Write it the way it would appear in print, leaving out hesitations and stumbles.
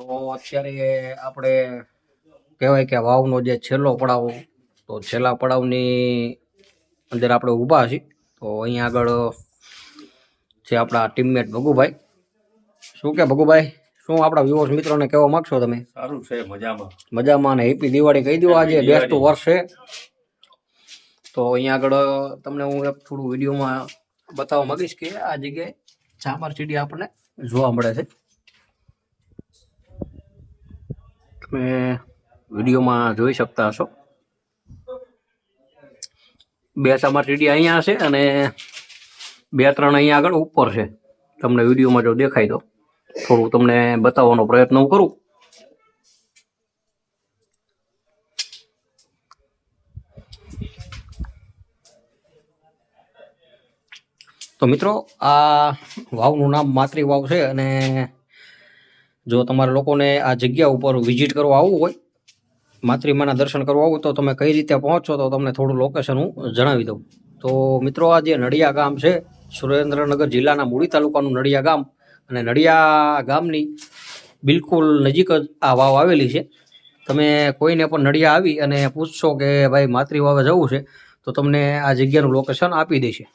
તો અત્યારે આપણે કહેવાય કે વાવનો જે છેલ્લો પડાવ, તો છેલ્લા પડાવની અંદર આપણે ઊભા છીએ. તો અહીંયા આગળ છે આપણા ટીમમેટ ભગુભાઈ. શું કે ભગુભાઈ, શું આપણા વ્યુઅર્સ મિત્રોને કહેવા માંગશો તમે? સારું છે, મજામાં મજામાં. ને હેપી દિવાળી કહી દો. આજે બેસતું વર્ષ છે. તો અહીંયા આગળ તમને હું એક થોડું વિડીયોમાં બતાવવા માંગીશ કે આ જગ્યાએ ચામારચીડી આપણને જોવા મળે છે. તમે વિડીયોમાં જોઈ શકતા હશો. બે ચામારચીડી અહીંયા છે અને બે ત્રણ અહીંયા આગળ ઉપર છે. તમને વિડીયોમાં જો દેખાય તો થોડું તમને બતાવવાનો પ્રયત્ન હું કરું. તો મિત્રો, આ વાવનું નામ માતૃ વાવ છે. અને જો તમારા લોકોને આ જગ્યા ઉપર વિઝિટ કરવા આવવું હોય, માતૃમાના દર્શન કરવા આવું, તો તમે કઈ રીતે પહોંચો તો તમને થોડું લોકેશન હું જણાવી દઉં. તો મિત્રો, આ જે નડિયા ગામ છે, સુરેન્દ્રનગર જિલ્લાના મૂળી તાલુકાનું નડિયા ગામ, અને નડિયા ગામની બિલકુલ નજીક જ આ વાવ આવેલી છે. તમે કોઈને પણ નડિયા આવી અને પૂછશો કે ભાઈ માતૃ વાવે જવું છે, તો તમને આ જગ્યાનું લોકેશન આપી દેશે.